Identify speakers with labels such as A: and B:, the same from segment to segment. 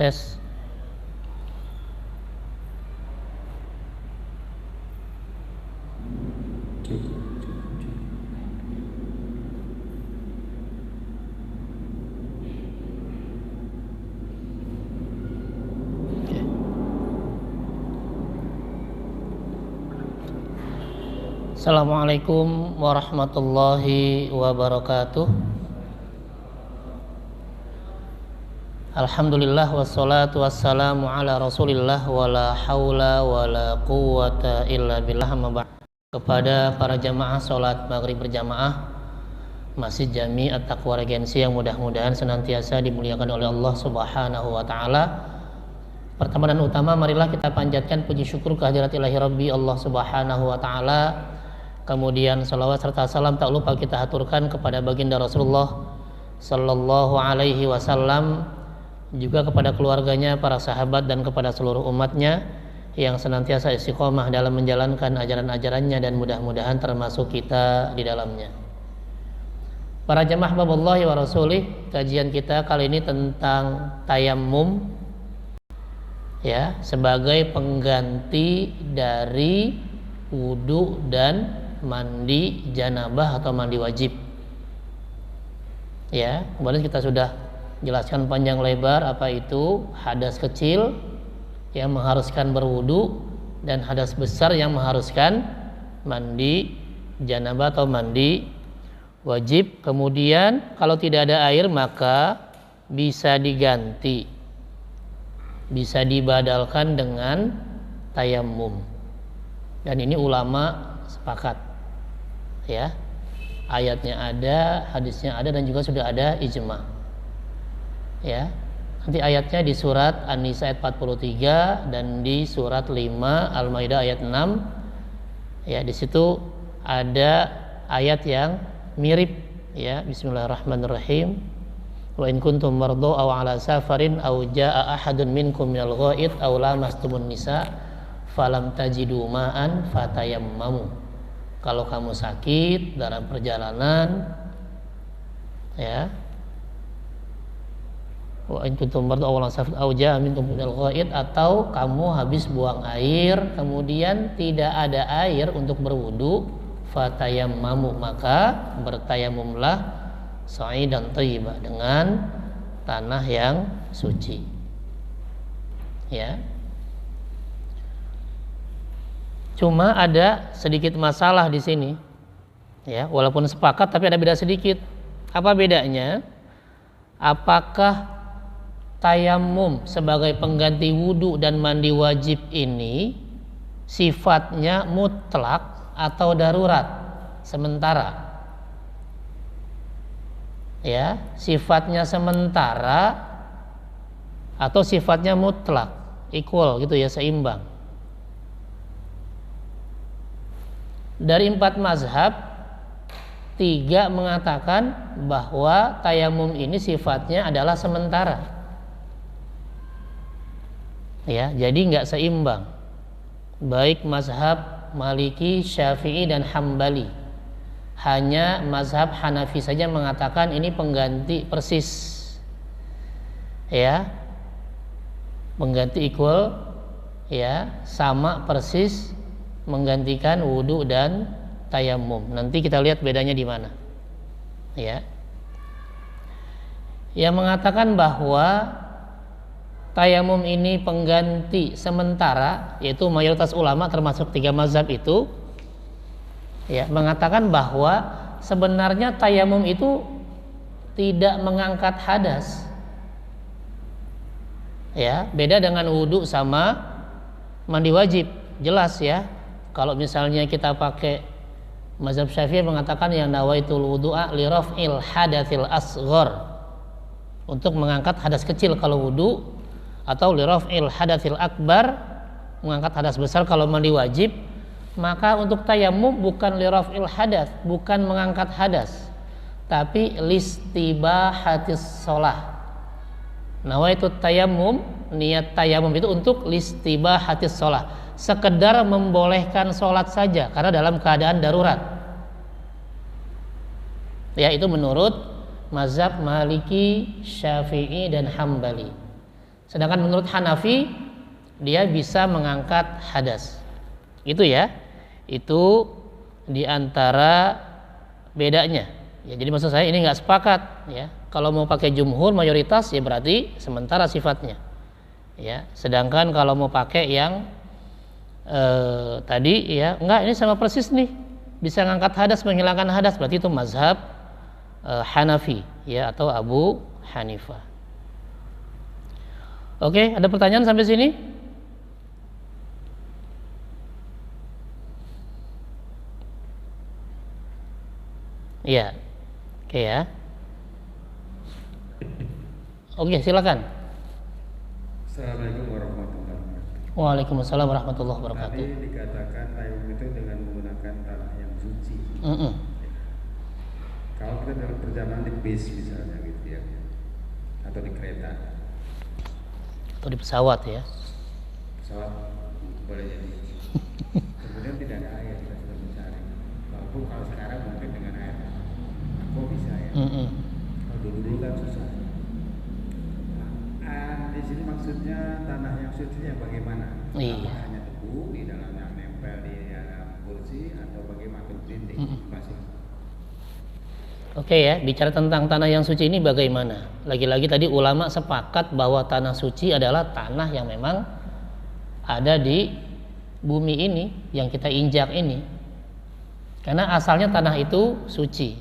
A: Tes. Assalamualaikum warahmatullahi wabarakatuh. Alhamdulillah wassalatu wassalamu ala rasulillah wala hawla wala quwwata illa billah. Kepada para jamaah sholat maghrib berjamaah Masjid Jami At-Taqwa Regensi yang mudah-mudahan senantiasa dimuliakan oleh Allah Subhanahu wa ta'ala. Pertama dan utama, marilah kita panjatkan puji syukur kehadirat ilahi Rabbi Allah Subhanahu wa ta'ala. Kemudian salawat serta salam tak lupa kita haturkan kepada baginda Rasulullah sallallahu alaihi wasallam, juga kepada keluarganya, para sahabat, dan kepada seluruh umatnya yang senantiasa istiqomah dalam menjalankan ajaran-ajarannya, dan mudah-mudahan termasuk kita di dalamnya. Para jamaah babullahi wa rasulih, kajian kita kali ini tentang tayammum, ya, sebagai pengganti dari wudu dan mandi janabah atau mandi wajib. Ya, kemarin kita sudah jelaskan panjang lebar apa itu hadas kecil yang mengharuskan berwudu dan hadas besar yang mengharuskan mandi janabah atau mandi wajib. Kemudian kalau tidak ada air maka bisa diganti, bisa dibadalkan dengan tayammum. Dan ini ulama sepakat, ya, ayatnya ada, hadisnya ada, dan juga sudah ada ijma. Ya, nanti ayatnya di surat An-Nisa ayat 43 dan di surat 5 Al-Maidah ayat 6. Ya, di situ ada ayat yang mirip, ya. Bismillahirrahmanirrahim. Wa in kuntum mardu aw ala safarin aw jaa ahadun minkum minal ghaid aw lamastumun nisa falam tajidu ma'an fatayammamu. Kalau kamu sakit dalam perjalanan, ya, wa in kuntum mardu aw ala safarin aw jaa minkum minal ghaid, atau kamu habis buang air kemudian tidak ada air untuk berwudu, fatayammamu, maka bertayamumlah sa'idan thayyibah, dengan tanah yang suci. Ya. Cuma ada sedikit masalah di sini. Ya, walaupun sepakat tapi ada beda sedikit. Apa bedanya? Apakah tayammum sebagai pengganti wudu dan mandi wajib ini sifatnya mutlak atau darurat, sementara? Ya, sifatnya sementara atau sifatnya mutlak, equal gitu ya, seimbang. Dari 4 mazhab, 3 mengatakan bahwa tayamum ini sifatnya adalah sementara. Ya, jadi nggak seimbang. Baik mazhab Maliki, Syafi'i, dan Hambali. Hanya mazhab Hanafi saja mengatakan ini pengganti persis, ya, pengganti equal, ya, sama persis, menggantikan wudu dan tayammum. Nanti kita lihat bedanya di mana. Ya, yang mengatakan bahwa tayammum ini pengganti sementara, yaitu mayoritas ulama termasuk 3 mazhab itu, ya, mengatakan bahwa sebenarnya tayammum itu tidak mengangkat hadas. Ya, beda dengan wudu sama mandi wajib, jelas ya. Kalau misalnya kita pakai mazhab Syafi'i mengatakan yang nawaitul wudu'a li raf'il hadatsil asghar, untuk mengangkat hadas kecil kalau wudu, atau li raf'il hadatsil akbar, mengangkat hadas besar kalau mandi wajib. Maka untuk tayammum bukan li raf'il hadath, bukan mengangkat hadas, tapi listibahatis shalah. Nawaitu tayammum, niat tayammum itu untuk listibahatis shalah, sekedar membolehkan sholat saja karena dalam keadaan darurat. Ya, itu menurut mazhab Maliki, Syafi'i, dan Hambali. Sedangkan menurut Hanafi dia bisa mengangkat hadas. Itu ya. Itu diantara bedanya. Ya, jadi maksud saya ini nggak sepakat ya. Kalau mau pakai jumhur mayoritas ya berarti sementara sifatnya. Ya, sedangkan kalau mau pakai yang tadi ya enggak, ini sama persis nih, bisa ngangkat hadas, menghilangkan hadas, berarti itu mazhab Hanafi ya, atau Abu Hanifah. Oke, ada pertanyaan sampai sini? Iya. Oke ya. Oke, silakan.
B: Assalamualaikum warahmatullahi wabarakatuh.
A: Waalaikumsalam warahmatullahi wabarakatuh.
B: Tadi dikatakan tayamum itu dengan menggunakan tanah yang suci. Kalau kita dalam perjalanan di bis misalnya gitu ya, atau di kereta,
A: Atau di pesawat ya.
B: pesawat boleh jadi. Kemudian tidak ada air, kita sudah mencari. Walaupun kalau sekarang mungkin dengan air, aku bisa ya. Kalau dulu kan susah. Di sini maksudnya tanah yang suci yang bagaimana?
A: Iya.
B: Apakah hanya debu di dalamnya nempel di kursi atau bagaimana dinding masih?
A: Oke ya, bicara tentang tanah yang suci ini bagaimana? Lagi-lagi tadi ulama sepakat bahwa tanah suci adalah tanah yang memang ada di bumi ini, yang kita injak ini. Karena asalnya tanah itu suci.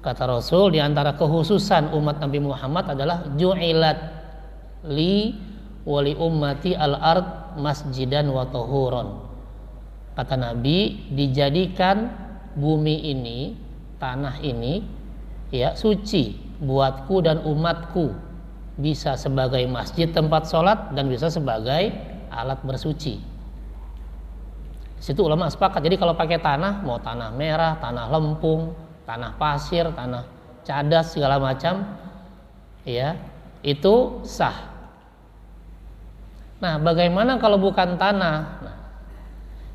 A: Kata Rasul, di antara kekhususan umat Nabi Muhammad adalah ju'ilat li wali ummati al-ard masjidan wa tahuron. Kata Nabi, dijadikan bumi ini, tanah ini ya suci buatku dan umatku, bisa sebagai masjid tempat sholat dan bisa sebagai alat bersuci. Situ ulama sepakat. Jadi kalau pakai tanah, mau tanah merah, tanah lempung, tanah pasir, tanah cadas segala macam ya, itu sah. Nah, bagaimana kalau bukan tanah? Nah,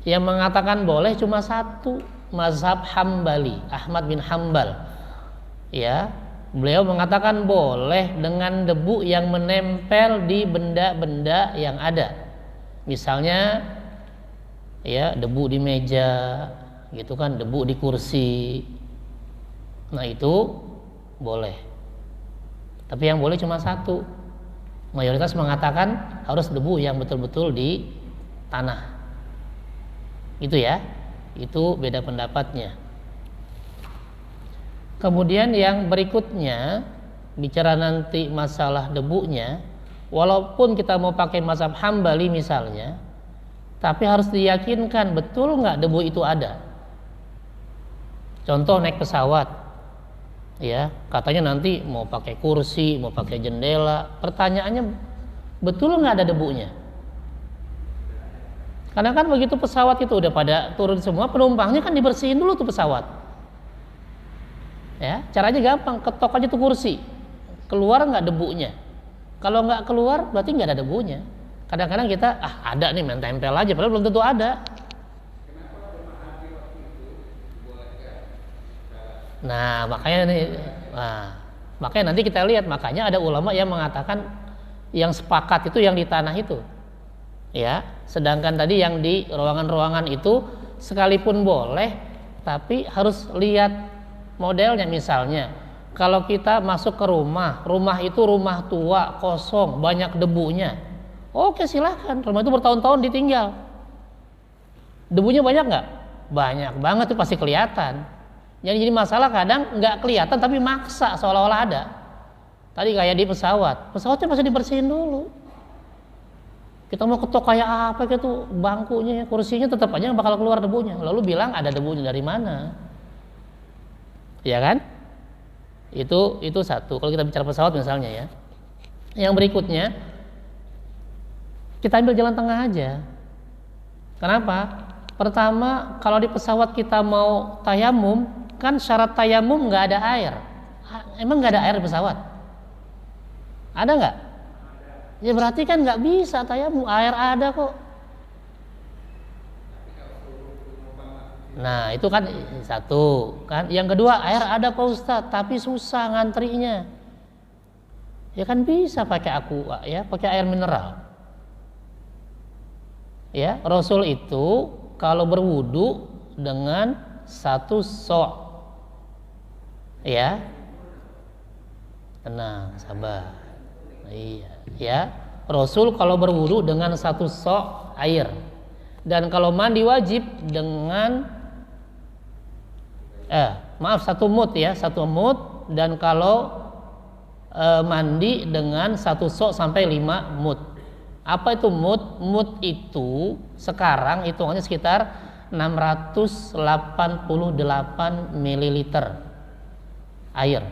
A: yang mengatakan boleh cuma satu, mazhab Hambali, Ahmad bin Hambal. Ya, beliau mengatakan boleh dengan debu yang menempel di benda-benda yang ada. Misalnya ya, debu di meja, gitu kan, debu di kursi. Nah, itu boleh. Tapi yang boleh cuma satu. Mayoritas mengatakan harus debu yang betul-betul di tanah. Itu ya. Itu beda pendapatnya. Kemudian yang berikutnya, bicara nanti masalah debunya, walaupun kita mau pakai mazhab Hambali misalnya, tapi harus diyakinkan betul nggak debu itu ada. Contoh naik pesawat, ya katanya nanti mau pakai kursi, mau pakai jendela. Pertanyaannya, betul nggak ada debunya? Karena kan begitu pesawat itu udah pada turun semua, penumpangnya kan dibersihin dulu tuh pesawat. Ya, caranya gampang, ketok aja tuh kursi, keluar nggak debunya. Kalau nggak keluar, berarti nggak ada debunya. Kadang-kadang kita ada nih, main tempel aja, padahal belum tentu ada. Nah, makanya nanti kita lihat, makanya ada ulama yang mengatakan yang sepakat itu yang di tanah itu. Ya, sedangkan tadi yang di ruangan-ruangan itu sekalipun boleh, tapi harus lihat modelnya. Misalnya, kalau kita masuk ke rumah itu rumah tua, kosong, banyak debunya. Oke, silahkan, rumah itu bertahun-tahun ditinggal. Debunya banyak nggak? Banyak banget, itu pasti kelihatan. Jadi masalah kadang nggak kelihatan tapi maksa seolah-olah ada. Tadi kayak di pesawatnya pasti dibersihin dulu. Kita mau ketok kayak apa gitu, bangkunya, kursinya tetap aja bakal keluar debunya. Lalu bilang ada debunya dari mana? Ya kan? Itu satu. Kalau kita bicara pesawat misalnya ya. Yang berikutnya, kita ambil jalan tengah aja. Kenapa? Pertama, kalau di pesawat kita mau tayamum, kan syarat tayamum nggak ada air. Emang nggak ada air di pesawat? Ada nggak? Ya berarti kan nggak bisa tayamum, air ada kok. Nah itu kan satu kan. Yang kedua, air ada Pak Ustadz, tapi susah ngantrinya. Ya kan bisa pakai aqua, ya, pakai air mineral. Ya, Rasul itu kalau berwudu dengan 1 sok. Ya. Tenang, sabar. Iya, ya. Rasul kalau berwudu dengan 1 sok air. Dan kalau mandi wajib dengan 1 mud ya, 1 mud, dan kalau mandi dengan 1 sok sampai 5 mud. Apa itu mud? Mud itu sekarang hitungannya sekitar 688 ml air.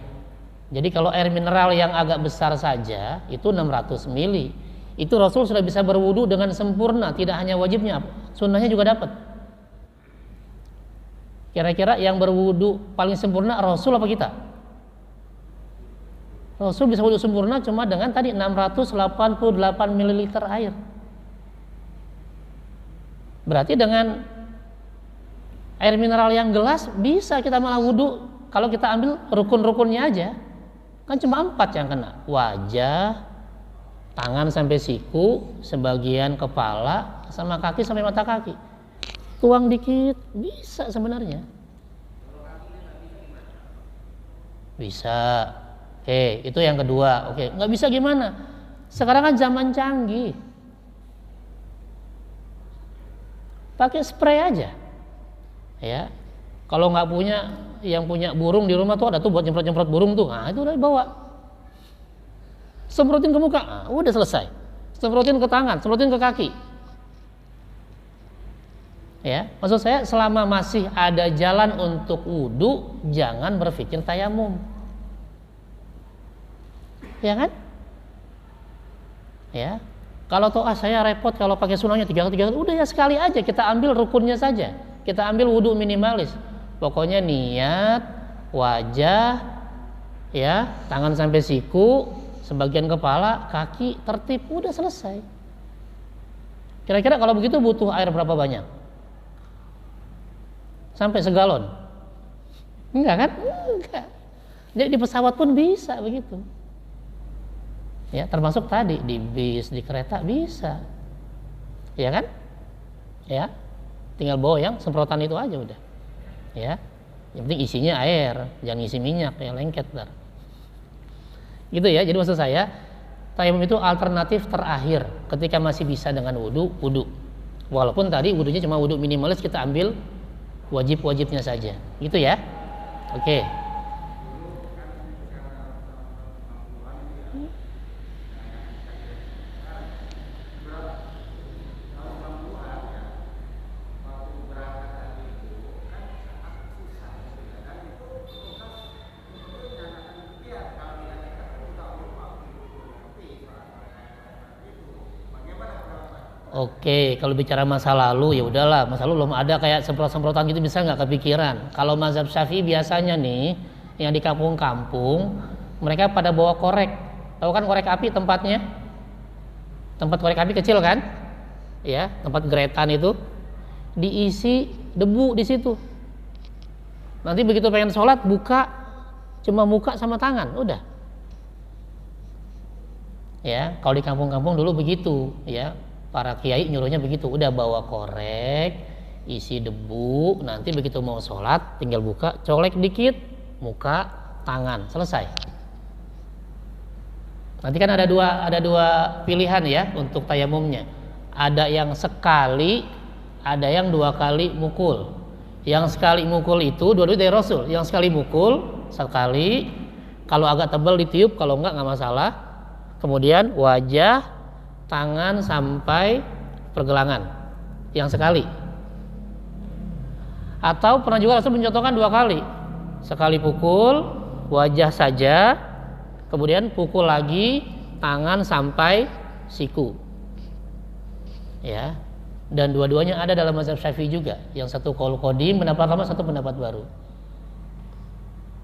A: Jadi kalau air mineral yang agak besar saja itu 600 ml. Itu Rasul sudah bisa berwudu dengan sempurna, tidak hanya wajibnya, sunnahnya juga dapat. Kira-kira yang berwudu paling sempurna Rasul apa kita? Rasul bisa wudu sempurna cuma dengan tadi 688 ml air. Berarti dengan air mineral yang gelas bisa kita malah wudu kalau kita ambil rukun-rukunnya aja. Kan cuma 4 yang kena. Wajah, tangan sampai siku, sebagian kepala, sama kaki sampai mata kaki. Tuang dikit bisa sebenarnya. Bisa. Oke, itu yang kedua. Oke, nggak bisa gimana? Sekarang kan zaman canggih. Pakai spray aja. Ya. Kalau nggak punya, yang punya burung di rumah tuh ada tuh buat nyemprot-nyemprot burung tuh. Nah, itu udah dibawa. Semprotin ke muka, nah, udah selesai. Semprotin ke tangan, semprotin ke kaki. Ya, maksud saya selama masih ada jalan untuk wudu, jangan berpikir tayamum. Ya kan? Ya. Kalau toh saya repot kalau pakai sunahnya 3 kali, udah ya sekali aja kita ambil rukunnya saja. Kita ambil wudu minimalis. Pokoknya niat, wajah, ya, tangan sampai siku, sebagian kepala, kaki tertib, udah selesai. Kira-kira kalau begitu butuh air berapa banyak? Sampai segalon? Enggak kan? Enggak. Jadi di pesawat pun bisa begitu. Ya, termasuk tadi di bis, di kereta bisa. Ya kan? Ya. Tinggal bawa yang semprotan itu aja udah. Ya. Yang penting isinya air, jangan isi minyak ya, lengket ntar. Gitu ya. Jadi maksud saya, tayamum itu alternatif terakhir ketika masih bisa dengan wudu. Walaupun tadi wudunya cuma wudu minimalis, kita ambil wajib-wajibnya saja. Gitu ya. Oke. Oke, kalau bicara masa lalu ya udahlah, masa lalu belum ada kayak semprot-semprotan gitu, bisa nggak kepikiran. Kalau mazhab Syafi'i biasanya nih, yang di kampung-kampung mereka pada bawa korek. Tahu kan korek api tempatnya? Tempat korek api kecil kan? Ya, tempat geretan itu diisi debu di situ. Nanti begitu pengen sholat buka, cuma muka sama tangan, udah. Ya, kalau di kampung-kampung dulu begitu, ya. Para kiai nyuruhnya begitu, udah bawa korek, isi debu, nanti begitu mau sholat tinggal buka, colek dikit, muka, tangan, selesai. Nanti kan ada dua pilihan ya untuk tayamumnya. Ada yang sekali, ada yang 2 kali mukul. Yang sekali mukul itu dua-duanya dari Rasul. Yang sekali mukul sekali, kalau agak tebal ditiup, kalau enggak masalah. Kemudian wajah, tangan sampai pergelangan yang sekali. Atau pernah juga Rasul mencontohkan 2 kali. Sekali pukul wajah saja, kemudian pukul lagi tangan sampai siku. Ya. Dan dua-duanya ada dalam mazhab Syafi'i juga. Yang satu qaul qadim, pendapat lama, satu pendapat baru.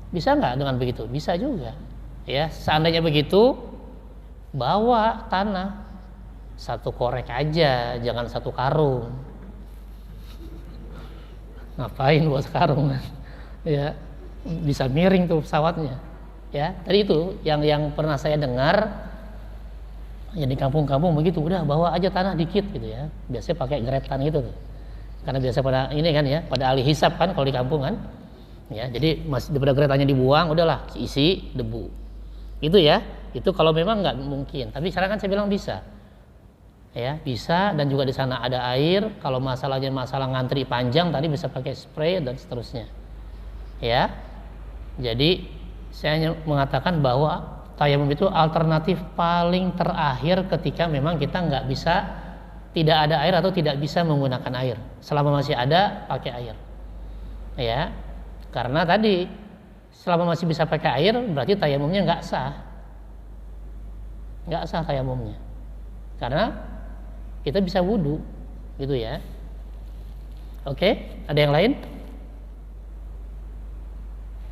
A: Bisa nggak dengan begitu? Bisa juga. Ya, seandainya begitu, bawa tanah 1 korek aja, jangan 1 karung. Ngapain buat karung? Ya, bisa miring tuh pesawatnya. Ya, tadi itu yang pernah saya dengar ya di kampung-kampung begitu, udah bawa aja tanah dikit gitu ya. Biasanya pakai geretan gitu tuh. Karena biasa pada ini kan ya, pada ahli hisab kan kalau di kampungan. Ya, jadi masih daripada geretannya dibuang, udahlah isi debu. Itu ya, itu kalau memang nggak mungkin. Tapi sekarang kan saya bilang bisa. Ya, bisa, dan juga di sana ada air. Kalau masalahnya masalah ngantri panjang tadi bisa pakai spray dan seterusnya. Ya. Jadi saya hanya mengatakan bahwa tayamum itu alternatif paling terakhir ketika memang kita nggak bisa, tidak ada air atau tidak bisa menggunakan air. Selama masih ada, pakai air. Ya, karena tadi selama masih bisa pakai air berarti tayamumnya nggak sah, tayamumnya. Karena kita bisa wudu, gitu ya. Oke, ada yang lain?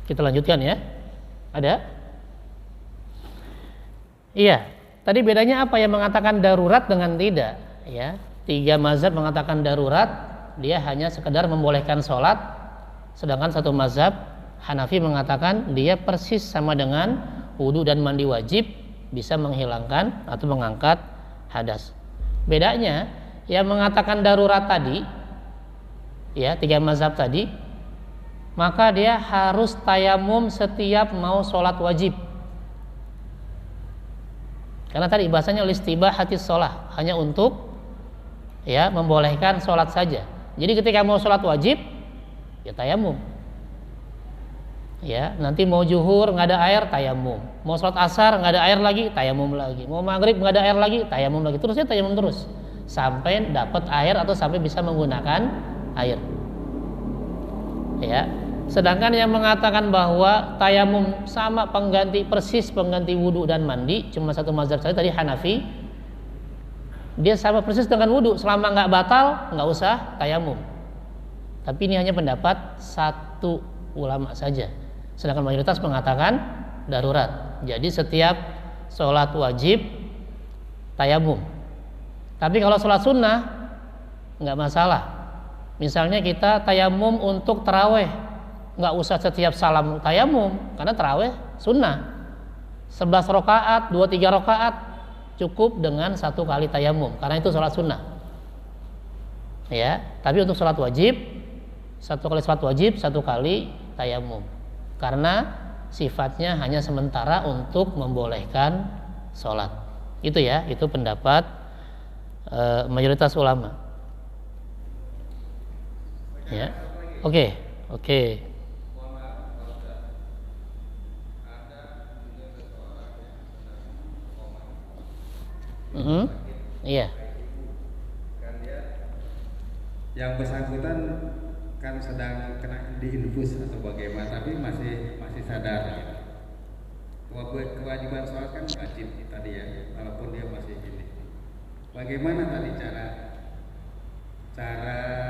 A: Kita lanjutkan ya. Ada? Iya. Tadi bedanya apa yang mengatakan darurat dengan tidak? Ya, 3 mazhab mengatakan darurat, dia hanya sekedar membolehkan sholat. Sedangkan satu mazhab Hanafi mengatakan dia persis sama dengan wudu dan mandi wajib, bisa menghilangkan atau mengangkat hadas. Bedanya yang mengatakan darurat tadi, ya 3 mazhab tadi, maka dia harus tayamum setiap mau sholat wajib. Karena tadi bahasanya listibahatis sholat, hanya untuk ya membolehkan sholat saja. Jadi ketika mau sholat wajib, ya tayamum. Ya, nanti mau zuhur nggak ada air, tayamum. Mau sholat asar nggak ada air lagi, tayamum lagi. Mau maghrib nggak ada air lagi, tayamum lagi. Terusnya tayamum terus sampai dapat air atau sampai bisa menggunakan air. Ya. Sedangkan yang mengatakan bahwa tayamum sama persis pengganti wudu dan mandi, cuma satu mazhab saja tadi Hanafi. Dia sama persis dengan wudu, selama nggak batal nggak usah tayamum. Tapi ini hanya pendapat satu ulama saja. Sedangkan mayoritas mengatakan darurat. Jadi setiap sholat wajib tayamum. Tapi kalau sholat sunnah nggak masalah. Misalnya kita tayamum untuk taraweh, nggak usah setiap salam tayamum, karena taraweh sunnah 11 rakaat, 2-3 rakaat cukup dengan 1 kali tayamum, karena itu sholat sunnah. Ya, tapi untuk sholat wajib 1 kali sholat wajib 1 kali tayamum, karena sifatnya hanya sementara untuk membolehkan sholat. Itu ya, itu pendapat mayoritas ulama. Ya, oke. Iya.
B: Yang bersangkutan kan sedang kena diinfus atau bagaimana, tapi masih sadar. Kewajiban sholat kan wajib tadi ya, walaupun dia masih ini. Bagaimana tadi cara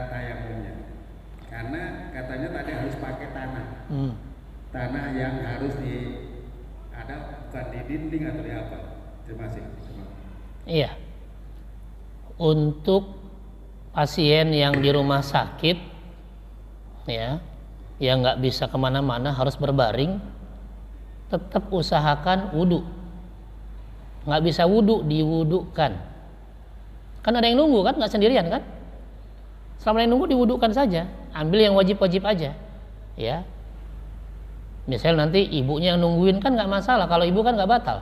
B: tayamumnya? Karena katanya tadi harus pakai tanah. Tanah yang harus ada bukan di dinding atau di apa? Terima kasih.
A: Iya. Untuk pasien yang di rumah sakit, ya, yang nggak bisa kemana-mana harus berbaring, tetap usahakan wudu. Nggak bisa wudu, diwudukan. Kan ada yang nunggu kan, nggak sendirian kan? Selama yang nunggu diwudukan saja. Ambil yang wajib-wajib aja, ya. Misal nanti ibunya yang nungguin kan nggak masalah, kalau ibu kan nggak batal.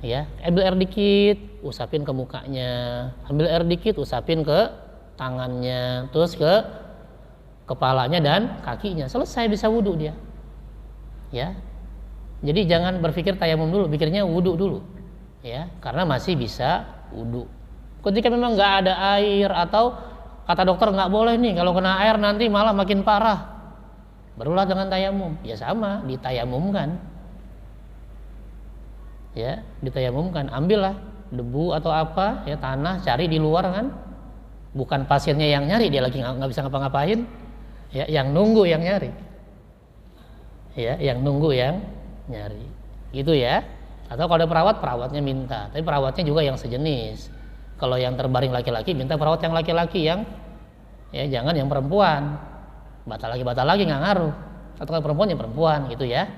A: Ya, ambil air dikit, usapin ke mukanya, ambil air dikit, usapin ke tangannya, terus ke kepalanya dan kakinya, selesai bisa wudu dia. Ya, jadi jangan berpikir tayamum dulu, pikirnya wudu dulu, ya, karena masih bisa wudu. Ketika memang nggak ada air atau kata dokter nggak boleh nih, kalau kena air nanti malah makin parah, barulah dengan tayamum. Ya sama, ditayamumkan. Ya, ditayamumkan, ambillah debu atau apa ya, tanah, cari di luar kan, bukan pasiennya yang nyari, dia lagi nggak bisa ngapa-ngapain, ya, yang nunggu yang nyari, ya, yang nunggu yang nyari, gitu ya. Atau kalau ada perawatnya minta, tapi perawatnya juga yang sejenis. Kalau yang terbaring laki-laki, minta perawat yang laki-laki, yang ya jangan yang perempuan, batal lagi nggak ngaruh. Atau kalau perempuan ya perempuan, gitu ya.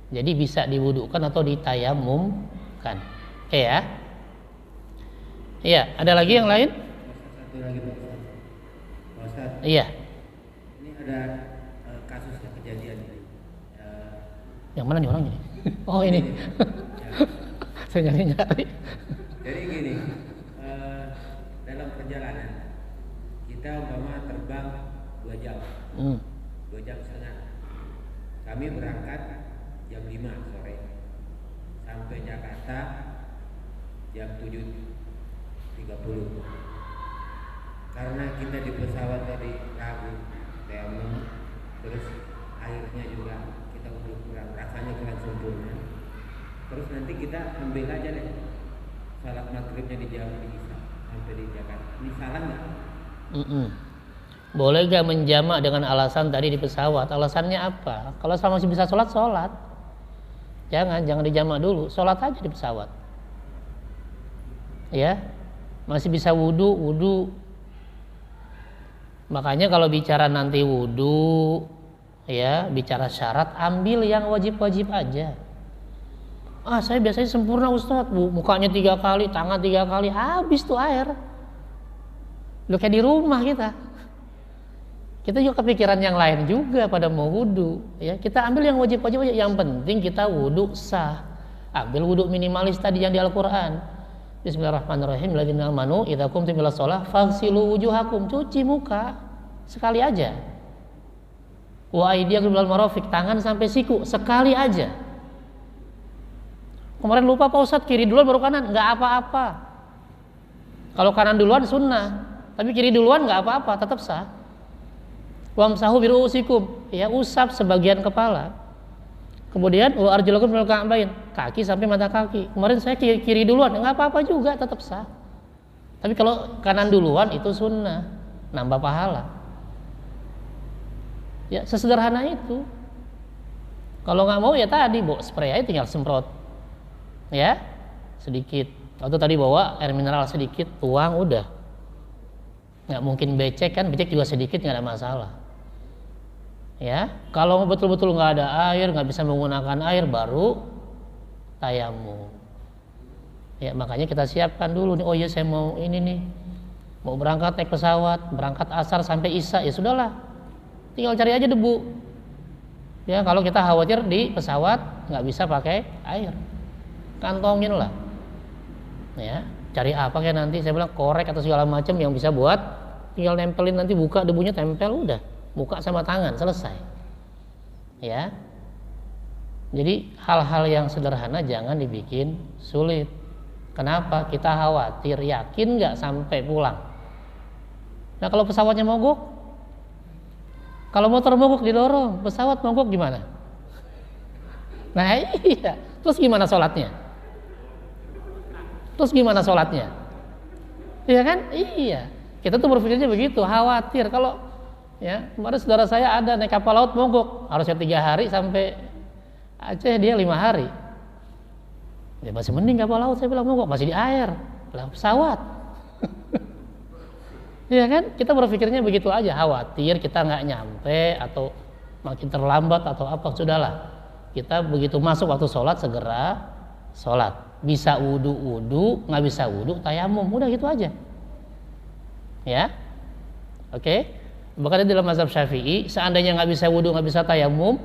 A: Jadi bisa diwudukan atau ditayamumkan. Oke ya. Iya, ada lagi yang lain?
B: Satu lagi Pak Ustaz.
A: Iya.
B: Ini ada kasus kejadian ini.
A: Yang mana nih orang ini? Oh ini. Saya nyari.
B: Jadi gini, dalam perjalanan kita umpama terbang 2 jam, 2 jam setengah. Kami berangkat jam 5 sore, sampai Jakarta jam 7.30. Karena kita di pesawat tadi ragu, terus airnya juga kita kurang, rasanya kurang sempurna. Terus nanti kita ambil aja deh salat maghribnya di Isya sampai di Jakarta. Ini salah nggak?
A: Boleh gak menjamak dengan alasan tadi di pesawat? Alasannya apa? Kalau masih bisa sholat, jangan dijamak dulu, sholat aja di pesawat. Ya, masih bisa wudu. Makanya kalau bicara nanti wudu, ya bicara syarat, ambil yang wajib-wajib aja. Saya biasanya sempurna Ustadz, mukanya 3 kali, tangan 3 kali, habis tuh air. Lu kayak di rumah kita juga kepikiran yang lain juga pada mau wudu. Ya, kita ambil yang wajib-wajib aja. Yang penting kita wudu sah. Ambil wudu minimalis tadi yang di Al-Quran. Bismillahirrahmanirrahim. Ladzina amanu idza qumtum ilas shalah faghsilu wujuhakum. Cuci muka sekali aja. Wa aydiyakum ilal marafiq, tangan sampai siku sekali aja. Kemarin lupa Pak Ustadz, kiri duluan baru kanan, nggak apa-apa. Kalau kanan duluan sunnah, tapi kiri duluan nggak apa-apa, tetap sah. Wamsahu biru'usikum, ya usap sebagian kepala. Kemudian wa arjulakum minal ka'bain, kaki sampai mata kaki. Kemarin saya kiri duluan, nggak apa-apa juga, tetap sah. Tapi kalau kanan duluan itu sunnah, nambah pahala. Ya sesederhana itu. Kalau nggak mau ya tadi bawa spray aja, tinggal semprot. Ya sedikit. Atau tadi bawa air mineral sedikit, tuang udah. Nggak mungkin becek kan, becek juga sedikit nggak ada masalah. Ya, kalau betul-betul nggak ada air, nggak bisa menggunakan air, baru tayamum. Ya makanya kita siapkan dulu nih. Oh iya saya mau ini nih, mau berangkat naik pesawat, berangkat asar sampai isya, ya sudahlah, tinggal cari aja debu. Ya kalau kita khawatir di pesawat nggak bisa pakai air, kantongin lah. Ya cari apa kayak nanti saya bilang korek atau segala macam yang bisa buat, tinggal nempelin nanti, buka debunya tempel, udah buka sama tangan, selesai. Ya jadi hal-hal yang sederhana jangan dibikin sulit. Kenapa? Kita khawatir, yakin nggak sampai pulang. Nah kalau pesawatnya mogok, kalau motor mogok didorong, pesawat mogok gimana? Nah iya, terus gimana sholatnya? Iya kan? Iya. Kita tuh berpikirnya begitu, khawatir. Kalau ya kemarin saudara saya ada naik kapal laut mogok, harusnya 3 hari sampai Aceh, dia 5 hari. Ya masih mending kapal laut, saya bilang mogok masih di air, lah pesawat. Iya kan? Kita berpikirnya begitu aja, khawatir kita nggak nyampe atau makin terlambat atau apa, sudahlah. Kita begitu masuk waktu sholat segera sholat. Bisa wudu, nggak bisa wudu tayamum, udah gitu aja. Ya, oke. Bahkan dalam mazhab Syafi'i, seandainya nggak bisa wudu, nggak bisa tayamum,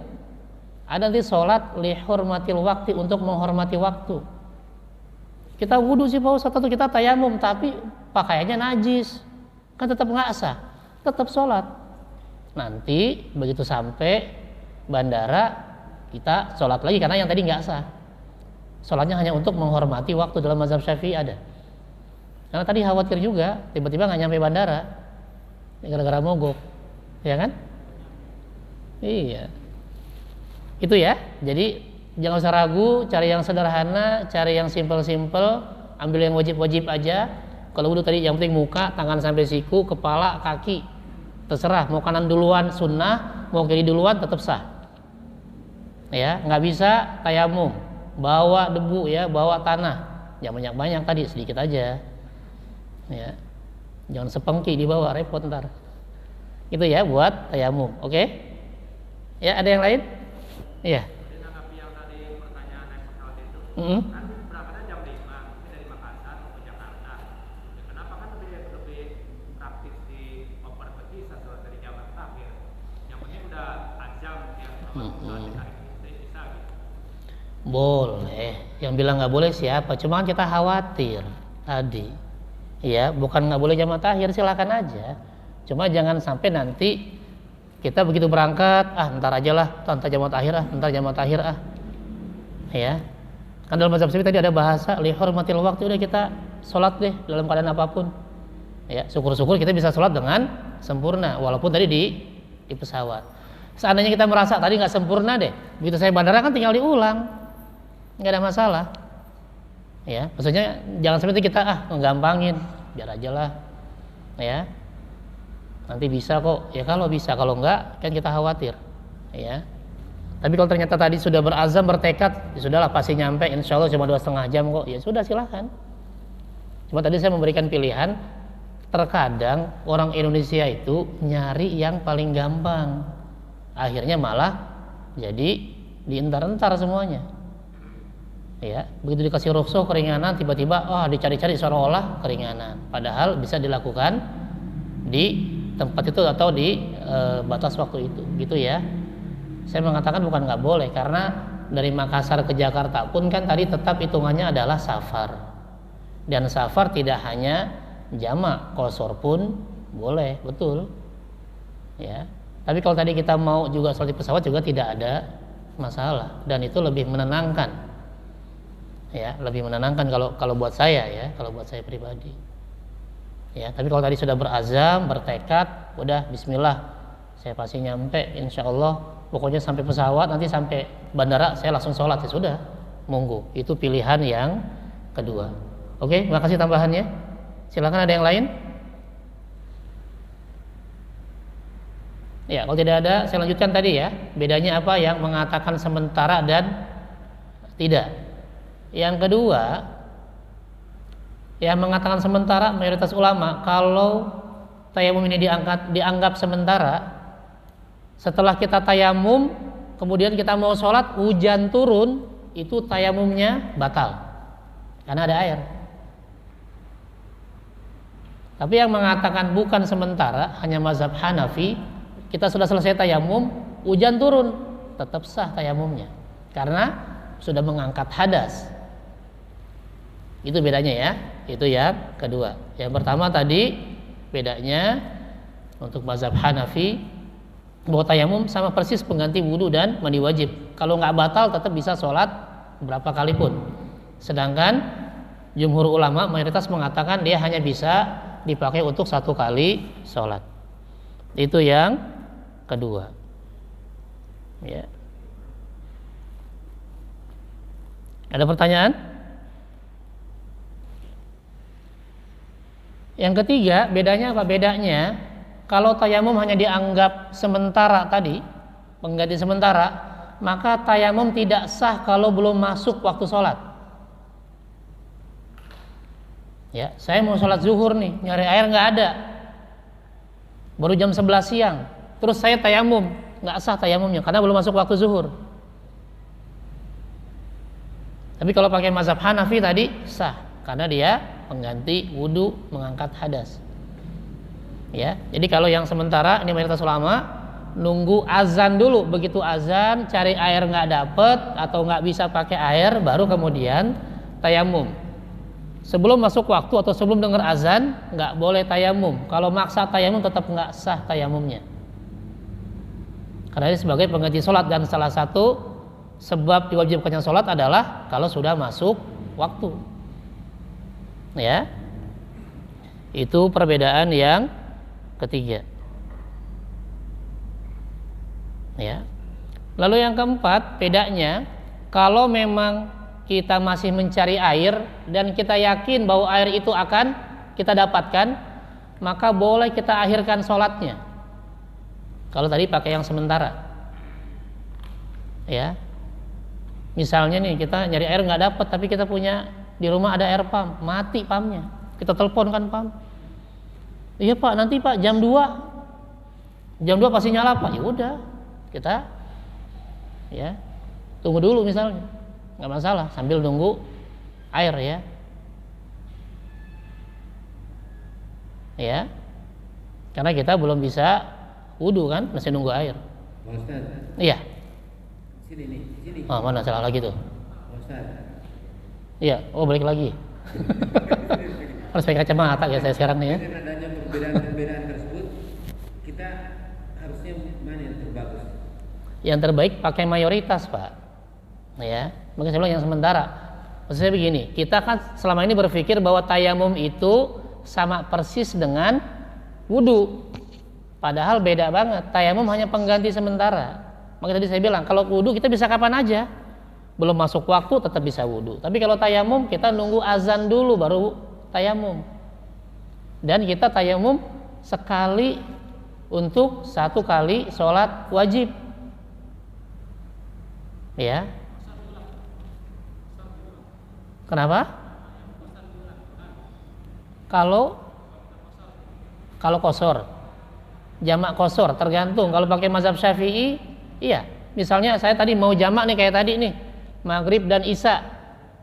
A: ada nanti sholat lihurmatil waktu, untuk menghormati waktu. Kita wudu sih Pak Ustadz, atau kita tayamum, tapi pakaiannya najis, kan tetap nggak sah, tetap sholat. Nanti begitu sampai bandara kita sholat lagi, karena yang tadi nggak sah. Sholatnya hanya untuk menghormati waktu, dalam mazhab Syafi'i ada. Karena tadi khawatir juga tiba-tiba nggak nyampe bandara gara-gara mogok, ya kan? Iya. Itu ya. Jadi jangan usah ragu, cari yang sederhana, cari yang simple-simple, ambil yang wajib-wajib aja. Kalau wudu tadi yang penting muka, tangan sampai siku, kepala, kaki, terserah. Mau kanan duluan sunnah, mau kiri duluan tetap sah. Ya, nggak bisa tayamum, bawa debu ya, bawa tanah, jangan banyak-banyak tadi, sedikit aja. Ya, jangan sepengki dibawa, repot ntar. Itu ya buat tayamum, oke? Ya, ada yang lain? Iya.
C: Menanggapi yang tadi Kan berangkatnya jam 5 dari Makassar ke Jakarta. Ya, kenapa kan lebih praktis di Peti setelah dari Jawa Akhir. Yang penting udah azam yang bisa gitu.
A: Boleh. Yang bilang nggak boleh siapa? Cuma kan kita khawatir tadi. Ya, bukan nggak boleh jamaah takhir, silakan aja. Cuma jangan sampai nanti kita begitu berangkat, ntar aja lah, ntar jamaah takhir ntar jamaah takhir ya. Kan dalam mazhab Syafi'i tadi ada bahasa li hurmatil waktu, udah kita sholat deh dalam keadaan apapun. Ya, syukur-syukur kita bisa sholat dengan sempurna walaupun tadi di pesawat. Seandainya kita merasa tadi nggak sempurna deh, begitu saya bandara kan tinggal diulang, nggak ada masalah. Ya, maksudnya jangan seperti kita ngegampangin, biar aja lah, ya. Nanti bisa kok, ya kalau bisa, kalau enggak kan kita khawatir, ya. Tapi kalau ternyata tadi sudah berazam, bertekad, ya sudahlah pasti nyampe, insya Allah cuma 2,5 jam kok, ya sudah silahkan. Cuma tadi saya memberikan pilihan, terkadang orang Indonesia itu nyari yang paling gampang, akhirnya malah jadi dientar-entar semuanya. Ya, begitu dikasih rukhsah keringanan, tiba-tiba dicari-cari seolah-olah keringanan, padahal bisa dilakukan di tempat itu atau di batas waktu itu, gitu ya. Saya mengatakan bukan nggak boleh, karena dari Makassar ke Jakarta pun kan tadi tetap hitungannya adalah safar, dan safar tidak hanya jamak, qashar pun boleh, betul. Ya, tapi kalau tadi kita mau juga sholat di pesawat juga tidak ada masalah, dan itu lebih menenangkan. Ya, lebih menenangkan kalau buat saya, ya, kalau buat saya pribadi. Ya, tapi kalau tadi sudah berazam, bertekad, udah bismillah, saya pasti nyampe insya Allah, pokoknya sampai pesawat, nanti sampai bandara saya langsung sholat, ya sudah, monggo. Itu pilihan yang kedua. Oke, makasih tambahannya. Silakan, ada yang lain? Ya, kalau tidak ada saya lanjutkan tadi ya, bedanya apa yang mengatakan sementara dan tidak. Yang kedua, yang mengatakan sementara, mayoritas ulama kalau tayamum ini dianggap sementara, setelah kita tayamum kemudian kita mau sholat, hujan turun, itu tayamumnya batal karena ada air. Tapi yang mengatakan bukan sementara, hanya mazhab Hanafi, kita sudah selesai tayamum, hujan turun, tetap sah tayamumnya karena sudah mengangkat hadas. Itu bedanya ya, itu yang kedua. Yang pertama tadi bedanya untuk mazhab Hanafi bahwa tayamum sama persis pengganti wudu dan mandi wajib. Kalau nggak batal tetap bisa sholat berapa kali pun. Sedangkan jumhur ulama mayoritas mengatakan dia hanya bisa dipakai untuk 1 kali sholat. Itu yang kedua. Ya. Ada pertanyaan? Yang ketiga, bedanya apa? Bedanya kalau tayamum hanya dianggap sementara tadi, pengganti sementara, maka tayamum tidak sah kalau belum masuk waktu sholat. Ya, saya mau sholat zuhur nih, nyari air nggak ada, baru jam 11 siang, terus saya tayamum, nggak sah tayamumnya karena belum masuk waktu zuhur. Tapi kalau pakai mazhab Hanafi tadi sah karena dia pengganti wudu, mengangkat hadas. Ya, jadi kalau yang sementara ini mayoritas ulama nunggu azan dulu, begitu azan cari air nggak dapet atau nggak bisa pakai air, baru kemudian tayamum. Sebelum masuk waktu atau sebelum dengar azan nggak boleh tayamum. Kalau maksa tayamum tetap nggak sah tayamumnya. Karena ini sebagai pengganti sholat, dan salah satu sebab diwajibkannya sholat adalah kalau sudah masuk waktu. Ya, itu perbedaan yang ketiga. Ya, lalu yang keempat, bedanya kalau memang kita masih mencari air dan kita yakin bahwa air itu akan kita dapatkan, maka boleh kita akhirkan sholatnya. Kalau tadi pakai yang sementara, ya, misalnya nih kita nyari air nggak dapat, tapi kita punya di rumah ada air pump, mati pumpnya, kita telepon kan pump, iya pak, nanti pak jam 2 pasti nyala pak, ya udah kita ya tunggu dulu misalnya, nggak masalah sambil nunggu air ya. Ya, karena kita belum bisa wudu kan, masih nunggu air.
B: Pak Ustaz,
A: Iya.
B: sini nih, sini.
A: Oh, mana salah lagi tuh?
B: Pak Ustaz.
A: Iya. Oh, balik lagi. Harus pakai kacamata ya saya sekarang nih ya.
B: Dengan adanya perbedaan-perbedaan tersebut, kita harusnya mana yang terbagus?
A: Yang terbaik pakai mayoritas, Pak. Ya, mungkin saya bilang yang sementara. Maksud saya begini, kita kan selama ini berpikir bahwa tayamum itu sama persis dengan wudu. Padahal beda banget. Tayamum hanya pengganti sementara. Maka tadi saya bilang kalau wudu kita bisa kapan aja. Belum masuk waktu tetap bisa wudu. Tapi kalau tayamum kita nunggu azan dulu baru tayamum. Dan kita tayamum sekali untuk 1 kali sholat wajib. Ya. Kenapa? Kalau qashar, jamak qashar tergantung. Kalau pakai mazhab Syafi'i, iya. Misalnya saya tadi mau jamak nih kayak tadi nih, maghrib dan isya.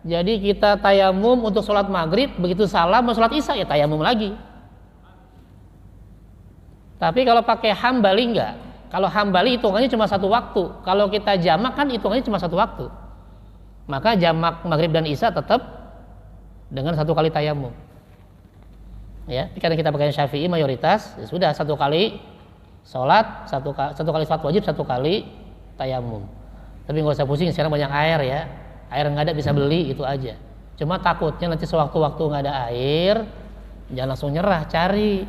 A: Jadi kita tayamum untuk sholat maghrib, begitu salam mau sholat isya ya tayamum lagi. Tapi kalau pakai hambali enggak. Kalau hambali hitungannya cuma 1 waktu. Kalau kita jamak kan hitungannya cuma 1 waktu. Maka jamak maghrib dan isya tetap dengan 1 kali tayamum. Ya, karena kita pakai Syafi'i mayoritas, ya sudah 1 kali sholat, 1 kali sholat wajib, 1 kali tayamum. Tapi nggak usah pusing, sekarang banyak air ya. Air nggak ada bisa beli, itu aja. Cuma takutnya nanti sewaktu-waktu nggak ada air, jangan langsung nyerah, cari.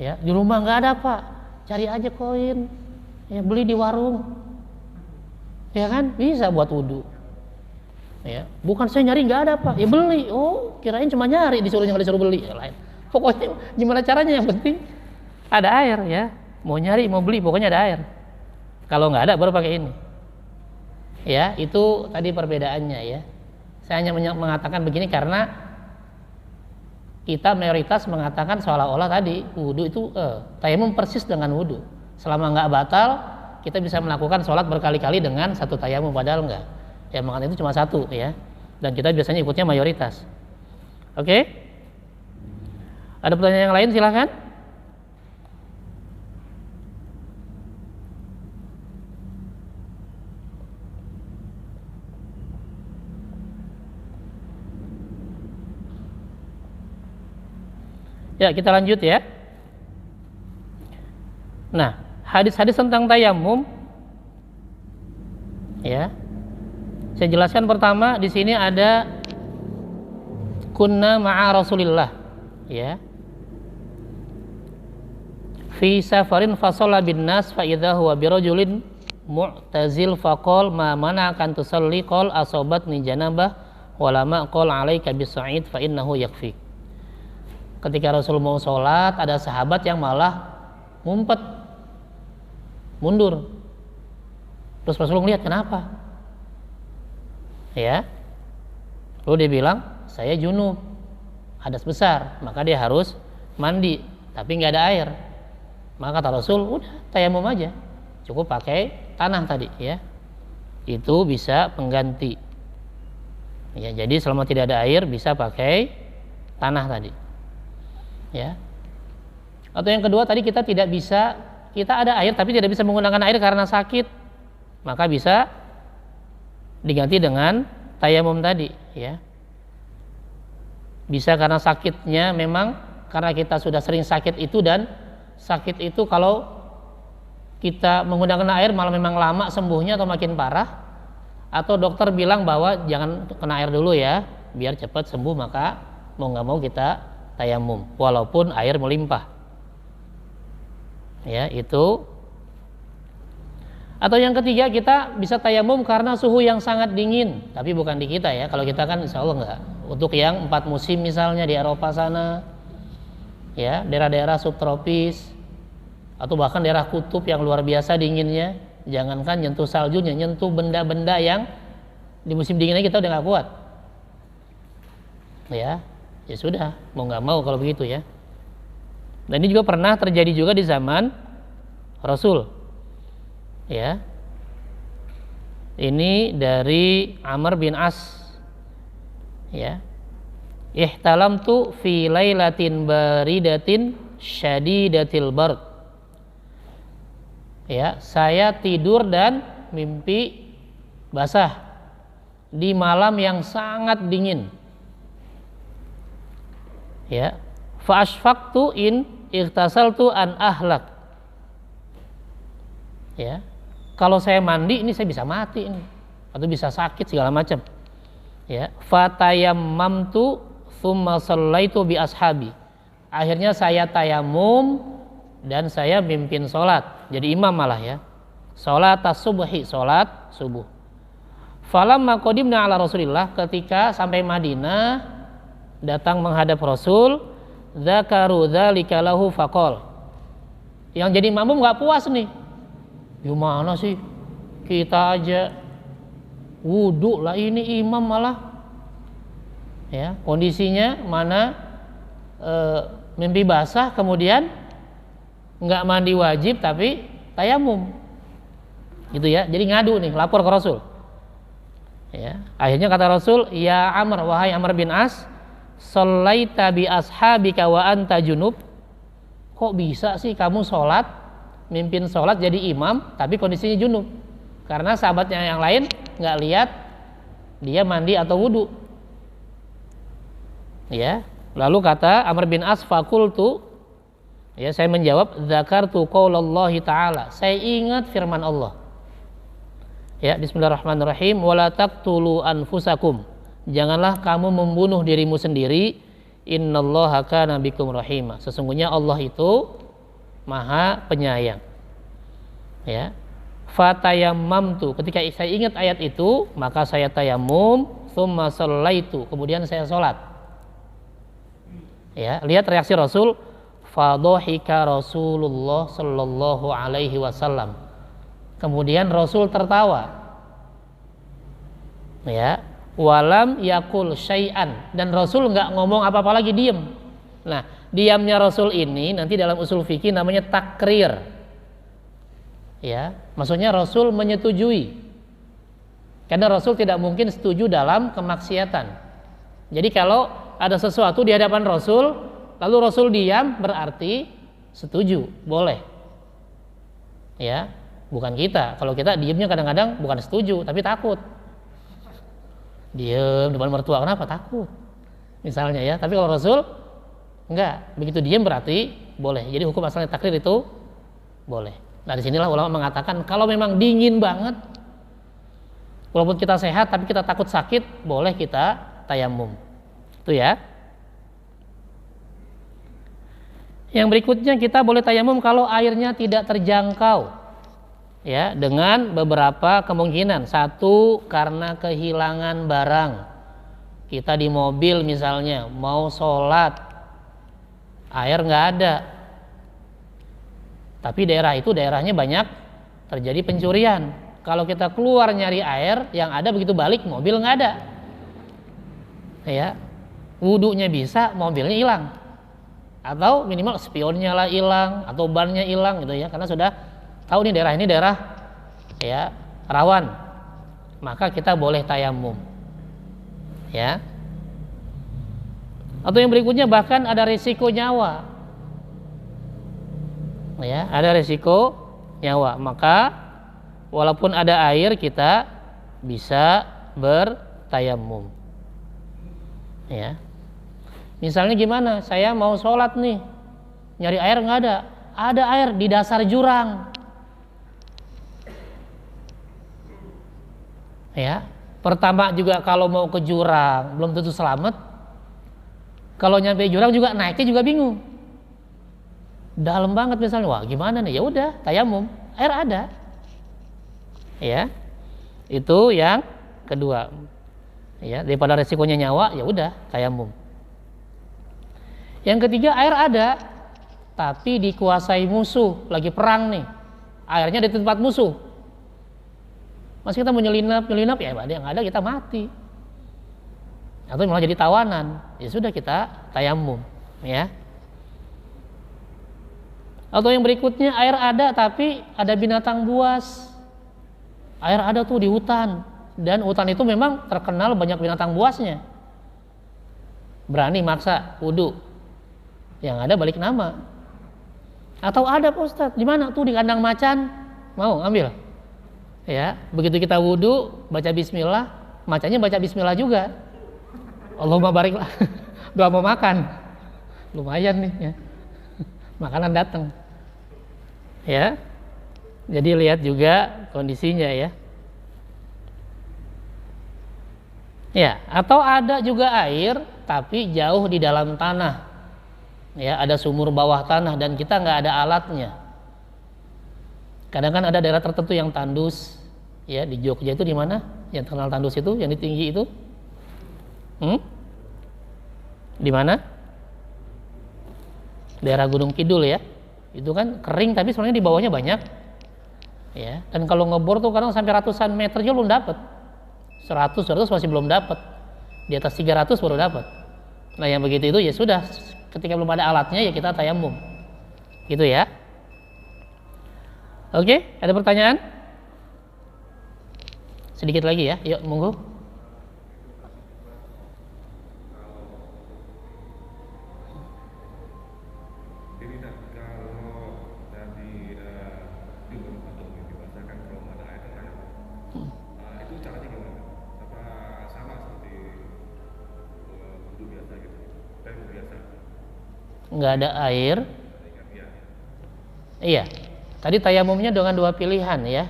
A: Ya, di rumah nggak ada Pak, cari aja koin. Ya, beli di warung. Ya kan, bisa buat wudu. Ya, bukan saya nyari nggak ada Pak, ya beli. Oh, kirain cuma nyari, disuruh beli, ya lain. Pokoknya gimana caranya yang penting ada air ya. Mau nyari mau beli pokoknya ada air. Kalau nggak ada baru pakai ini. Ya itu tadi perbedaannya ya. Saya hanya mengatakan begini karena kita mayoritas mengatakan seolah-olah tadi wudu itu tayamum persis dengan wudu. Selama nggak batal kita bisa melakukan sholat berkali-kali dengan 1 tayamum padahal nggak. Ya makanya itu cuma 1 ya. Dan kita biasanya ikutnya mayoritas. Oke? Ada pertanyaan yang lain silahkan. Ya kita lanjut ya. Nah hadis-hadis tentang tayamum ya saya jelaskan. Pertama di sini ada kunna ma'a Rasulillah ya fi safarin fasalla bin nas fa idza huwa birajulin mu'tazil faqal ma mana kan tusalli qal asabatni janabah walama qal alaika bisa'id fa innahu yakfi. Ketika Rasul mau sholat ada sahabat yang malah ngumpet mundur. Terus Rasul melihat kenapa? Ya. Lalu dia bilang saya junub, hadas besar, maka dia harus mandi tapi nggak ada air. Maka kata Rasul, udah tayamum aja, cukup pakai tanah tadi ya. Itu bisa pengganti. Ya, jadi selama tidak ada air bisa pakai tanah tadi. Ya. Atau yang kedua tadi kita ada air tapi tidak bisa menggunakan air karena sakit. Maka bisa diganti dengan tayamum tadi ya. Bisa karena sakitnya memang karena kita sudah sering sakit itu dan sakit itu kalau kita menggunakan air malah memang lama sembuhnya atau makin parah, atau dokter bilang bahwa jangan kena air dulu ya biar cepat sembuh, maka mau nggak mau kita tayamum walaupun air melimpah ya itu. Atau yang ketiga kita bisa tayamum karena suhu yang sangat dingin, tapi bukan di kita ya. Kalau kita kan insya Allah enggak. Untuk yang 4 musim misalnya di Eropa sana ya, daerah-daerah subtropis atau bahkan daerah kutub yang luar biasa dinginnya, jangankan nyentuh saljunya, nyentuh benda-benda yang di musim dinginnya kita udah nggak kuat ya. Ya sudah, mau nggak mau kalau begitu ya. Dan ini juga pernah terjadi juga di zaman Rasul ya. Ini dari Amr bin As. Ya. Ihtalamtu fi lailatin baridatin syadidatil bard. Ya, saya tidur dan mimpi basah di malam yang sangat dingin. Ya, fa asfaqtu in ightasaltu an ahlak. Ya, kalau saya mandi ini saya bisa mati ini, atau bisa sakit segala macam. Ya, fatayammamtu tsumma shallaitu bi ashabi. Akhirnya saya tayamum dan saya mimpin sholat, jadi imam malah ya. Sholat as-subhi, sholat subuh. Falamma qadimna ala Rasulillah, ketika sampai Madinah datang menghadap Rasul, dzakaru dzalika lahu faqol. Yang jadi makmum enggak puas nih. Gimana sih? Kita aja wudu lah, ini imam malah. Ya, kondisinya mana mimpi basah, kemudian enggak mandi wajib tapi tayamum. Gitu ya. Jadi ngadu nih, lapor ke Rasul. Ya, akhirnya kata Rasul, "Ya Amr, wahai Amr bin As, shallaita bi ashabika wa anta junub." Kok bisa sih kamu sholat, mimpin sholat jadi imam tapi kondisinya junub? Karena sahabatnya yang lain nggak lihat dia mandi atau wudu. Ya, lalu kata Amr bin As, fakultu, ya saya menjawab, dzakartu qaulallahi ta'ala, saya ingat firman Allah. Ya, bismillahirrahmanirrahim, wala taqtulu anfusakum, janganlah kamu membunuh dirimu sendiri, innallaha kana bikum rahima, sesungguhnya Allah itu maha penyayang. Ya, fatayammamtu, ketika saya ingat ayat itu maka saya tayamum, tsumma shallaitu, kemudian saya sholat. Ya, lihat reaksi Rasul, fadhahika Rasulullah sallallahu alaihi wasallam, kemudian Rasul tertawa. Ya, walam yakul syai'an, dan Rasul nggak ngomong apa-apa lagi, diem. Nah, diamnya Rasul ini nanti dalam usul fikih namanya takrir. Ya, maksudnya Rasul menyetujui, karena Rasul tidak mungkin setuju dalam kemaksiatan. Jadi kalau ada sesuatu di hadapan Rasul lalu Rasul diam, berarti setuju, boleh. Ya, bukan kita. Kalau kita diamnya kadang-kadang bukan setuju tapi takut. Diam depan mertua, kenapa? Takut misalnya ya. Tapi kalau Rasul enggak, begitu diam berarti boleh. Jadi hukum asalnya takrir itu boleh. Nah, disinilah ulama mengatakan kalau memang dingin banget, walaupun kita sehat tapi kita takut sakit, boleh kita tayamum. Itu ya. Yang berikutnya, kita boleh tayamum kalau airnya tidak terjangkau. Ya, dengan beberapa kemungkinan. Satu, karena kehilangan barang. Kita di mobil misalnya mau sholat, air nggak ada. Tapi daerah itu daerahnya banyak terjadi pencurian. Kalau kita keluar nyari air, yang ada begitu balik mobil nggak ada. Ya, wudunya bisa, mobilnya hilang, atau minimal spionnya lah hilang, atau bannya hilang gitu ya, karena sudah tahu nih daerah ini daerah ya rawan, maka kita boleh tayamum. Ya. Atau yang berikutnya, bahkan ada risiko nyawa. Ya, ada risiko nyawa, maka walaupun ada air kita bisa bertayamum. Ya. Misalnya gimana? Saya mau sholat nih, nyari air nggak ada. Ada air di dasar jurang. Ya, pertama juga kalau mau ke jurang belum tentu selamat. Kalau nyampe jurang juga naiknya juga bingung. Dalam banget misalnya, wah gimana nih? Ya udah, tayamum, air ada. Ya, itu yang kedua. Ya, daripada resikonya nyawa, ya udah tayamum. Yang ketiga, air ada tapi dikuasai musuh, lagi perang nih, airnya di tempat musuh. Masih kita mau nyelinap ya yang ada kita mati, atau malah jadi tawanan, ya sudah kita tayamum. Ya. Atau yang berikutnya, air ada tapi ada binatang buas. Air ada tuh di hutan, dan hutan itu memang terkenal banyak binatang buasnya. Berani maksa wudu, yang ada balik nama. Atau ada Pak Ustadz, di mana tuh di kandang macan, mau ambil. Ya, begitu kita wudu, baca bismillah, macannya baca bismillah juga. Allahumma barik lah. Doa mau makan. Lumayan nih ya. Makanan datang. Ya. Jadi lihat juga kondisinya ya. Ya, atau ada juga air tapi jauh di dalam tanah. Ya, ada sumur bawah tanah dan kita nggak ada alatnya. Kadang kan ada daerah tertentu yang tandus. Ya, di Jogja itu di mana? Yang terkenal tandus itu, yang di tinggi itu? Di mana? Daerah Gunung Kidul ya. Itu kan kering tapi sebenarnya di bawahnya banyak. Ya, dan kalau ngebor tuh kadang sampai ratusan meter aja belum dapat. 100 masih belum dapat. Di atas 300 baru dapat. Nah, yang begitu itu ya sudah, ketika belum ada alatnya ya kita tayamum. Gitu ya. Oke, ada pertanyaan? Sedikit lagi ya. Yuk, monggo. Nggak ada air. Iya. Tadi tayamumnya dengan dua pilihan ya.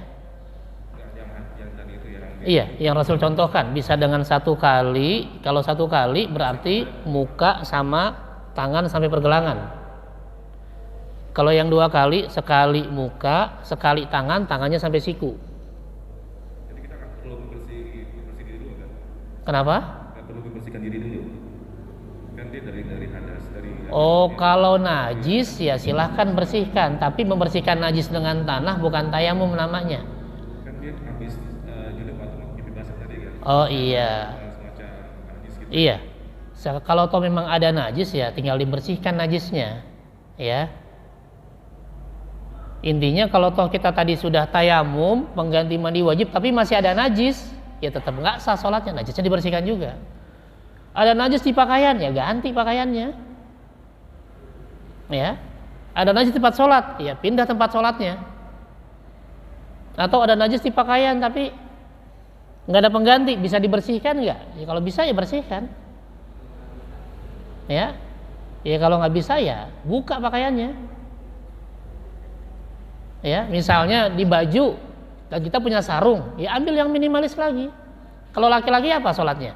A: Iya, yang Rasul contohkan bisa dengan satu kali. Kalau satu kali berarti muka sama tangan sampai pergelangan. Kalau yang dua kali, sekali muka, sekali tangan, tangannya sampai siku.
B: Jadi kita nggak perlu bersih diri dulu kan?
A: Kenapa?
B: Nggak perlu membersihkan diri dulu. Kan dia dari hadas, dari.
A: Oh, kalau najis ya silahkan bersihkan. Tapi membersihkan najis dengan tanah bukan tayamum namanya.
B: Kan dia habis junub atau pipi basah tadi kan?
A: Oh iya.
B: Semacam najis gitu.
A: Iya. Kalau toh memang ada najis ya tinggal dibersihkan najisnya. Ya. Intinya kalau toh kita tadi sudah tayamum, pengganti mandi wajib tapi masih ada najis, ya tetap nggak sah sholatnya, najisnya dibersihkan juga. Ada najis di pakaian, ya ganti pakaiannya. Ya. Ada najis di tempat sholat, ya pindah tempat sholatnya. Atau ada najis di pakaian tapi nggak ada pengganti, bisa dibersihkan nggak? Ya kalau bisa ya bersihkan. Ya. Ya kalau nggak bisa ya buka pakaiannya. Ya, misalnya di baju dan kita punya sarung, ya ambil yang minimalis lagi. Kalau laki-laki apa sholatnya?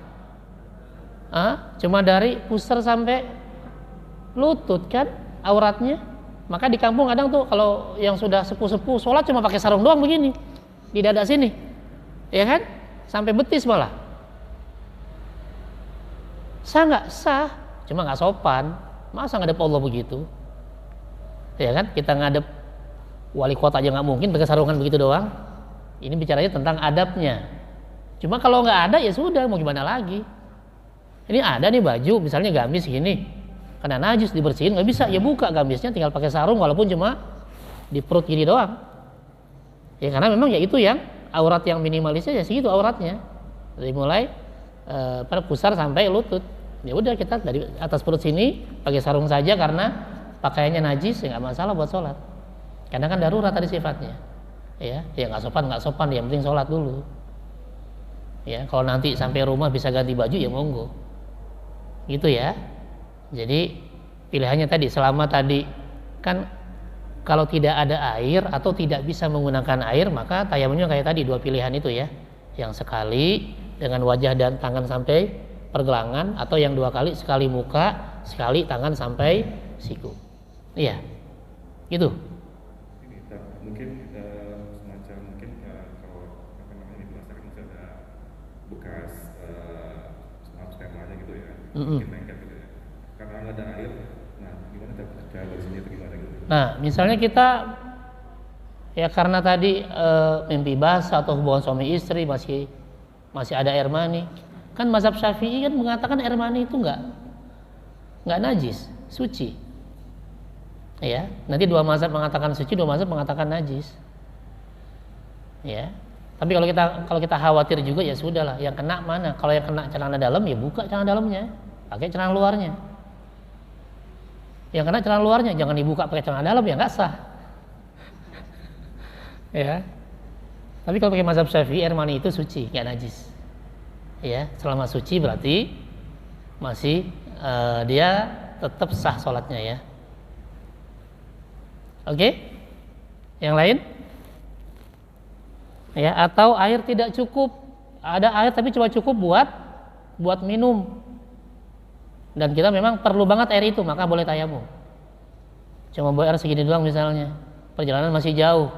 A: Cuma dari pusar sampai lutut kan auratnya. Maka di kampung kadang tuh kalau yang sudah sepuh-sepuh sholat cuma pakai sarung doang begini di dada sini, ya kan? Sampai betis malah. Sah nggak? Sah, cuma nggak sopan. Masa ngadep Allah begitu? Ya kan? Kita ngadep wali kota aja nggak mungkin pakai sarungan begitu doang. Ini bicaranya tentang adabnya. Cuma kalau nggak ada ya sudah, mau gimana lagi? Ini ada nih baju, misalnya gamis gini, karena najis dibersihin nggak bisa, ya buka gamisnya, tinggal pakai sarung walaupun cuma di perut gini doang. Ya karena memang ya itu yang aurat yang minimalisnya ya segitu auratnya, dari mulai pada pusar sampai lutut. Ya udah kita dari atas perut sini pakai sarung saja karena pakaiannya najis ya nggak masalah buat sholat. Karena kan darurat tadi sifatnya, ya nggak sopan, yang penting sholat dulu. Ya kalau nanti sampai rumah bisa ganti baju ya monggo, gitu ya. Jadi pilihannya tadi selama tadi kan kalau tidak ada air atau tidak bisa menggunakan air maka tayamumnya kayak tadi dua pilihan itu ya, yang sekali dengan wajah dan tangan sampai pergelangan atau yang dua kali, sekali muka, sekali tangan sampai siku. Iya, gitu.
B: Mungkin semacam kalau apa namanya di masyarakat masih ada bekas spermanya gitu ya, mungkin lengket gitu ya. Karena nggak ada air, nah gimana cara bersihnya itu gimana gitu?
A: Nah misalnya kita ya karena tadi mimpi basah atau hubungan suami istri masih ada air mani, kan mazhab Syafi'i kan mengatakan air mani itu nggak najis, suci. Ya, nanti dua mazhab mengatakan suci, dua mazhab mengatakan najis. Ya, Tapi kalau kita khawatir juga ya sudahlah, yang kena mana? Kalau yang kena celana dalam ya buka celana dalamnya, pakai celana luarnya. Yang kena celana luarnya jangan dibuka pakai celana dalam, ya nggak sah. Ya. Tapi kalau pakai mazhab Syafi'i, air mani itu suci, nggak najis. Ya, selama suci berarti masih dia tetap sah sholatnya ya. Oke? Yang lain? Ya, atau air tidak cukup, ada air tapi cuma cukup buat minum, dan kita memang perlu banget air itu, maka boleh tayamum. Cuma bawa air segini doang misalnya, perjalanan masih jauh,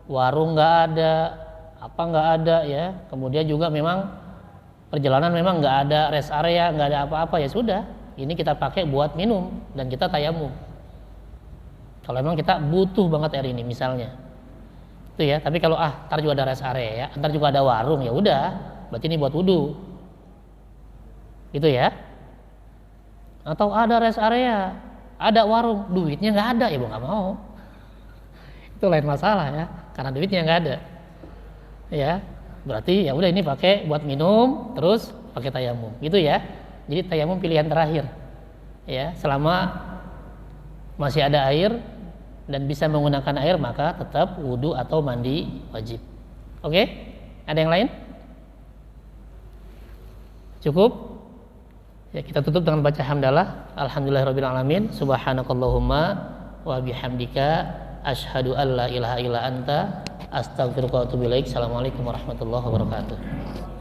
A: warung nggak ada, apa nggak ada ya, kemudian juga memang perjalanan memang nggak ada rest area, nggak ada apa-apa, ya sudah, ini kita pakai buat minum dan kita tayamum. Kalau memang kita butuh banget air ini misalnya. Itu ya, tapi kalau ntar juga ada rest area ya, ntar juga ada warung, ya udah, berarti ini buat wudu. Gitu ya. Atau ada rest area, ada warung, duitnya nggak ada, ya nggak mau. Itu lain masalah ya, karena duitnya nggak ada. Ya, berarti ya udah ini pakai buat minum, terus pakai tayamum. Gitu ya. Jadi tayamum pilihan terakhir. Ya, selama masih ada air dan bisa menggunakan air, maka tetap wudu atau mandi wajib. Oke? Ada yang lain? Cukup? Ya, kita tutup dengan baca hamdalah. Alhamdulillahirabbil alamin. Subhanakallahumma wa bihamdika asyhadu an la ilaha illa anta astaghfiruka wa atubu ilaik. Assalamualaikum warahmatullahi wabarakatuh.